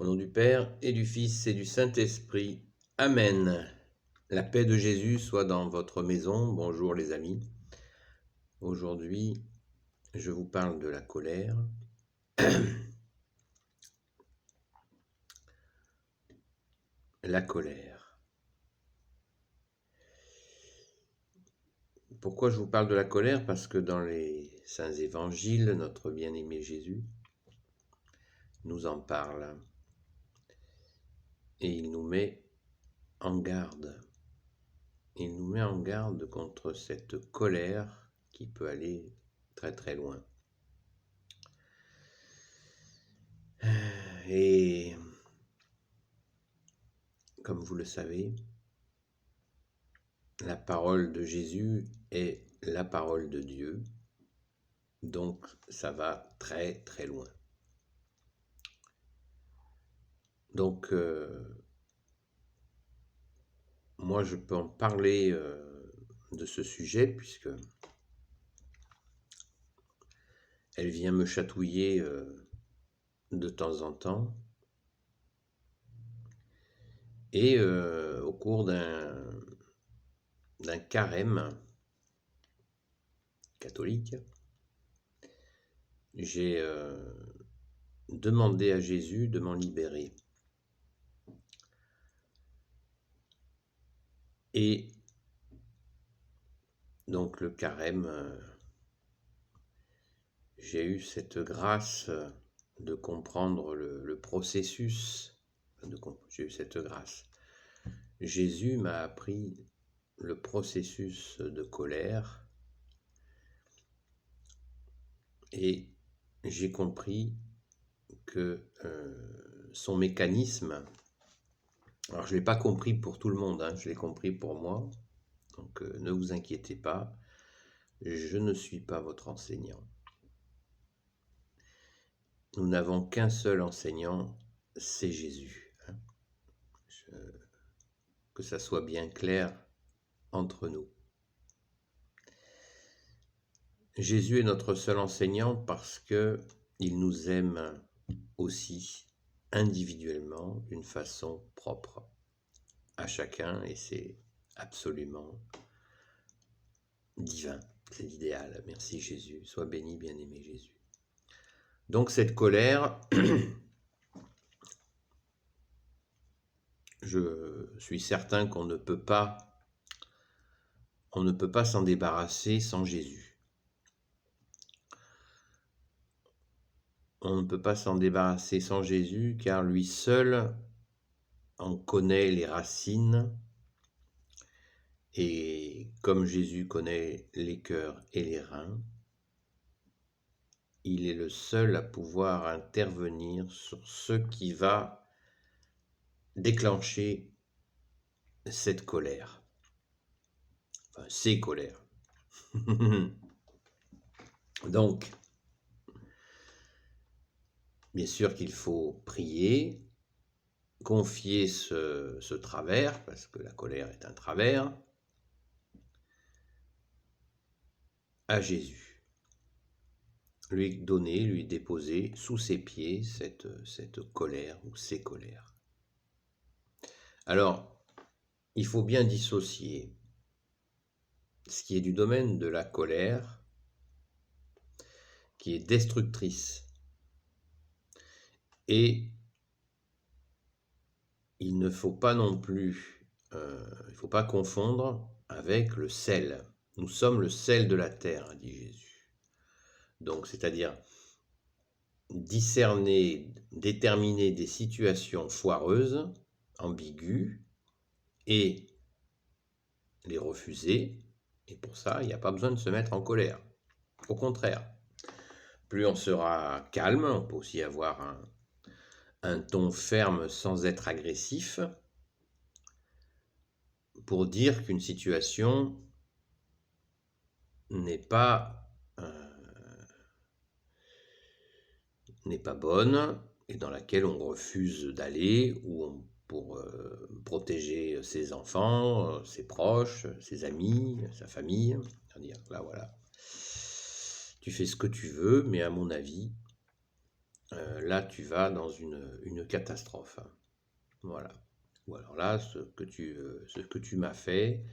Au nom du Père et du Fils et du Saint-Esprit. Amen. La paix de Jésus soit dans votre maison. Bonjour les amis. Aujourd'hui, je vous parle de la colère. La colère. Pourquoi je vous parle de la colère? Parce que dans les saints évangiles, notre bien-aimé Jésus nous en parle et il nous met en garde. Il nous met en garde contre cette colère qui peut aller très très loin. Et comme vous le savez, la parole de Jésus est la parole de Dieu, donc ça va très très loin. Donc moi je peux en parler de ce sujet puisque elle vient me chatouiller de temps en temps et au cours d'un carême catholique, j'ai demandé à Jésus de m'en libérer. Et donc le carême, j'ai eu cette grâce de comprendre le processus. J'ai eu cette grâce. Jésus m'a appris le processus de colère et j'ai compris que son mécanisme, alors je ne l'ai pas compris pour tout le monde, je l'ai compris pour moi, donc ne vous inquiétez pas, je ne suis pas votre enseignant. Nous n'avons qu'un seul enseignant, c'est Jésus. Que ça soit bien clair entre nous. Jésus est notre seul enseignant parce que il nous aime aussi individuellement d'une façon propre à chacun et c'est absolument divin, c'est l'idéal. Merci Jésus, sois béni, bien-aimé Jésus. Donc cette colère, je suis certain qu'on ne peut pas s'en débarrasser sans Jésus. On ne peut pas s'en débarrasser sans Jésus car lui seul en connaît les racines et comme Jésus connaît les cœurs et les reins, il est le seul à pouvoir intervenir sur ce qui va déclencher cette colère, enfin ces colères. Donc, bien sûr qu'il faut prier, confier ce travers, parce que la colère est un travers, à Jésus. Lui donner, lui déposer sous ses pieds cette colère ou ces colères. Alors, il faut bien dissocier ce qui est du domaine de la colère, qui est destructrice, et il ne faut pas non plus, il ne faut pas confondre avec le sel. Nous sommes le sel de la terre, dit Jésus. Donc, c'est-à-dire discerner, déterminer des situations foireuses, ambiguës, et les refuser. Et pour ça, il n'y a pas besoin de se mettre en colère. Au contraire, plus on sera calme, on peut aussi avoir un ton ferme sans être agressif, pour dire qu'une situation n'est pas bonne et dans laquelle on refuse d'aller ou pour protéger ses enfants, ses proches, ses amis, sa famille. C'est-à-dire, là voilà, tu fais ce que tu veux, mais à mon avis, là tu vas dans une catastrophe. Voilà. Ou alors là, ce que tu m'as fait,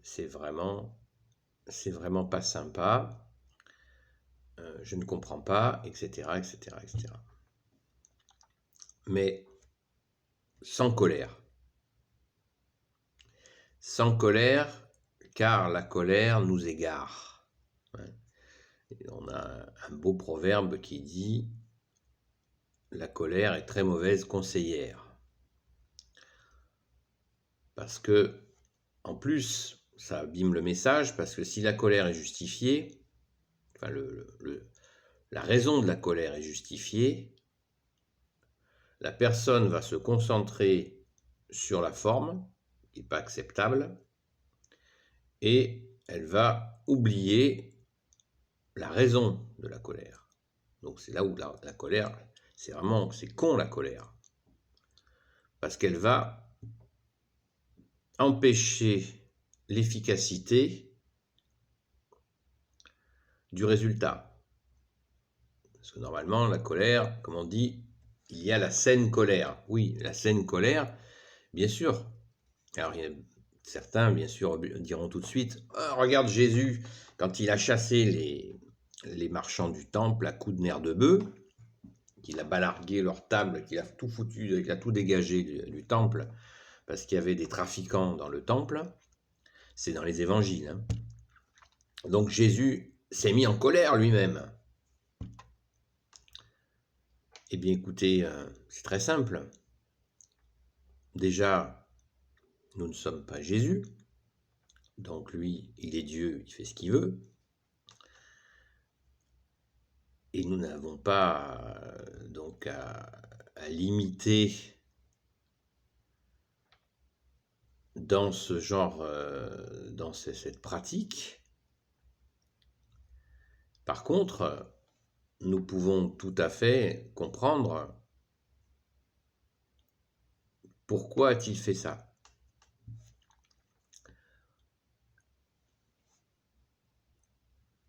c'est vraiment pas sympa, je ne comprends pas, etc., etc., etc. Mais sans colère. Sans colère, car la colère nous égare. Et on a un beau proverbe qui dit « La colère est très mauvaise conseillère ». Parce que, en plus, ça abîme le message, parce que si la colère est justifiée, enfin la raison de la colère est justifiée, la personne va se concentrer sur la forme, qui n'est pas acceptable, et elle va oublier la raison de la colère. Donc c'est là où la colère, c'est con la colère. Parce qu'elle va empêcher l'efficacité du résultat. Parce que normalement, la colère, comme on dit, il y a la saine colère. Oui, la saine colère, bien sûr. Alors, certains, bien sûr, diront tout de suite, oh, regarde Jésus, quand il a chassé les marchands du temple à coups de nerfs de bœuf, qu'il a balargué leur table, qu'il a tout foutu, qu'il a tout dégagé du temple, parce qu'il y avait des trafiquants dans le temple, c'est dans les évangiles. Hein. Donc Jésus s'est mis en colère lui-même. Eh bien écoutez, c'est très simple. Déjà, nous ne sommes pas Jésus, donc lui, il est Dieu, il fait ce qu'il veut. Et nous n'avons pas donc à l'imiter dans ce genre, dans cette pratique. Par contre, nous pouvons tout à fait comprendre pourquoi a-t-il fait ça.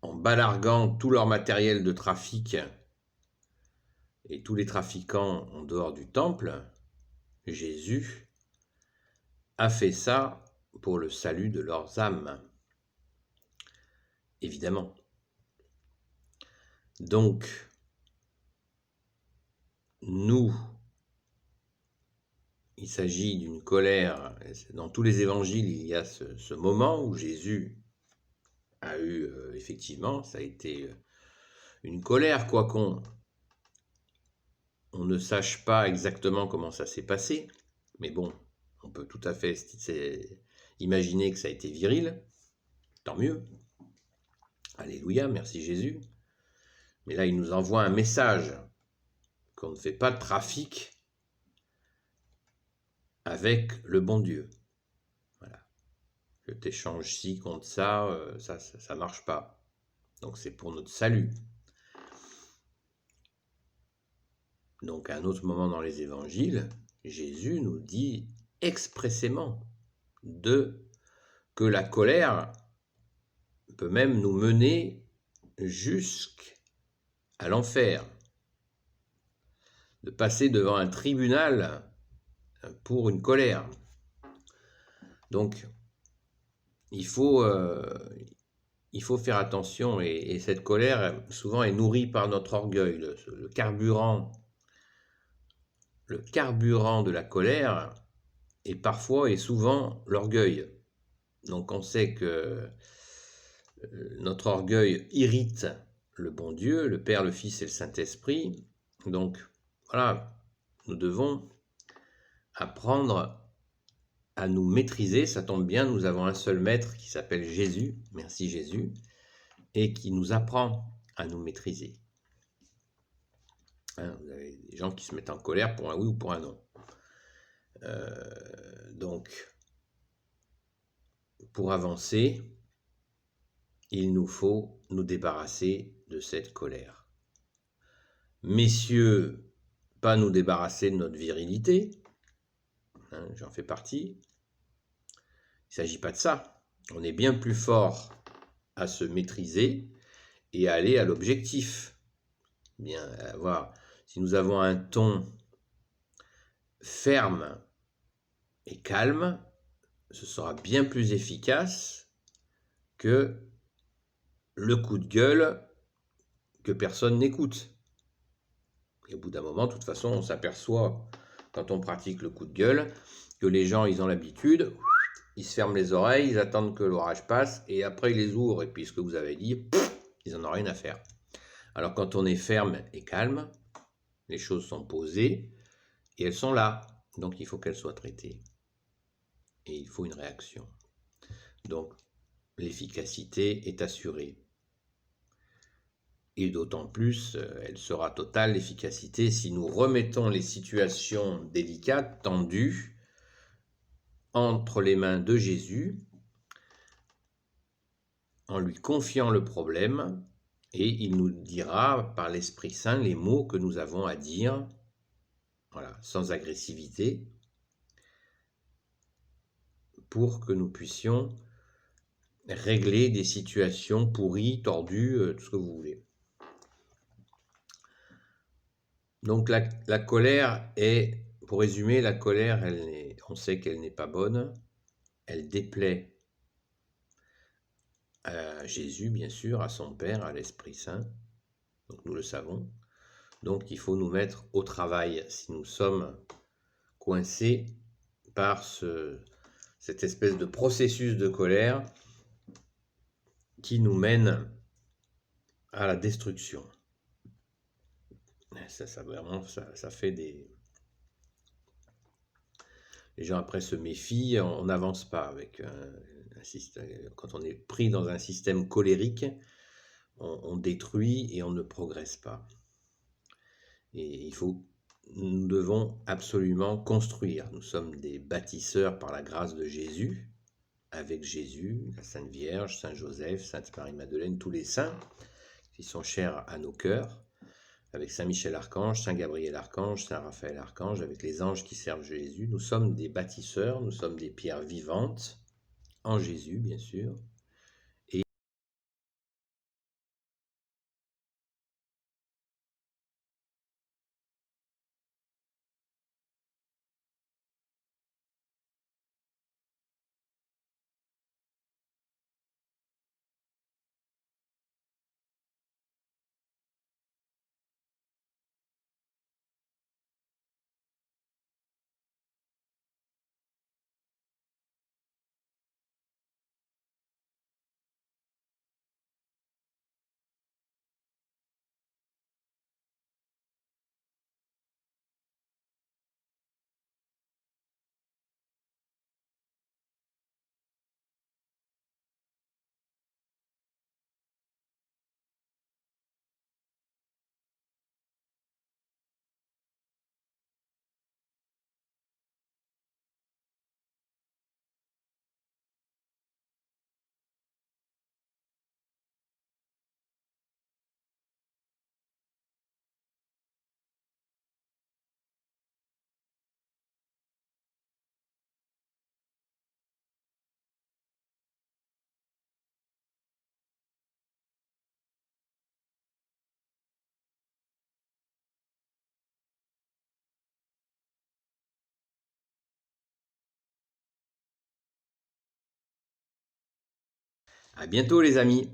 En balarguant tout leur matériel de trafic et tous les trafiquants en dehors du temple, Jésus a fait ça pour le salut de leurs âmes. Évidemment. Donc, nous, il s'agit d'une colère. Dans tous les évangiles, il y a ce moment où Jésus a eu, effectivement, ça a été une colère, quoi qu'on ne sache pas exactement comment ça s'est passé. Mais bon, on peut tout à fait imaginer que ça a été viril. Tant mieux. Alléluia, merci Jésus. Mais là, il nous envoie un message qu'on ne fait pas de trafic avec le bon Dieu. Voilà. Je t'échange ci contre ça, ça marche pas. Donc c'est pour notre salut. Donc à un autre moment dans les évangiles, Jésus nous dit expressément que la colère peut même nous mener jusqu'à l'enfer, de passer devant un tribunal pour une colère. Donc, il faut faire attention, et cette colère, souvent, est nourrie par notre orgueil. Le carburant de la colère est parfois et souvent l'orgueil. Donc, on sait que notre orgueil irrite le bon Dieu, le Père, le Fils et le Saint-Esprit. Donc, voilà, nous devons apprendre à nous maîtriser. Ça tombe bien, nous avons un seul maître qui s'appelle Jésus, merci Jésus, et qui nous apprend à nous maîtriser. Hein, vous avez des gens qui se mettent en colère pour un oui ou pour un non. Donc, pour avancer, il nous faut nous débarrasser de cette colère. Messieurs, pas nous débarrasser de notre virilité, hein, j'en fais partie. Il ne s'agit pas de ça. On est bien plus fort à se maîtriser et à aller à l'objectif. Bien, Si nous avons un ton ferme et calme, ce sera bien plus efficace que le coup de gueule que personne n'écoute. Et au bout d'un moment, de toute façon, on s'aperçoit, quand on pratique le coup de gueule, que les gens, ils ont l'habitude, ils se ferment les oreilles, ils attendent que l'orage passe, et après ils les ouvrent, et puis ce que vous avez dit, ils n'en ont rien à faire. Alors quand on est ferme et calme, les choses sont posées, et elles sont là, donc il faut qu'elles soient traitées. Et il faut une réaction. Donc l'efficacité est assurée. Et d'autant plus, elle sera totale, l'efficacité, si nous remettons les situations délicates, tendues, entre les mains de Jésus, en lui confiant le problème, et il nous dira par l'Esprit Saint les mots que nous avons à dire, voilà, sans agressivité, pour que nous puissions régler des situations pourries, tordues, tout ce que vous voulez. Donc la colère est, pour résumer, la colère, on sait qu'elle n'est pas bonne, elle déplaît à Jésus, bien sûr, à son Père, à l'Esprit Saint, donc nous le savons. Donc il faut nous mettre au travail si nous sommes coincés par cette espèce de processus de colère qui nous mène à la destruction. Ça fait des... Les gens après se méfient, on n'avance pas avec un système. Quand on est pris dans un système colérique, on détruit et on ne progresse pas. Et nous devons absolument construire. Nous sommes des bâtisseurs par la grâce de Jésus, avec Jésus, la Sainte Vierge, Saint Joseph, Sainte Marie-Madeleine, tous les saints qui sont chers à nos cœurs, avec Saint Michel Archange, Saint Gabriel Archange, Saint Raphaël Archange, avec les anges qui servent Jésus. Nous sommes des bâtisseurs, nous sommes des pierres vivantes, en Jésus bien sûr. À bientôt les amis.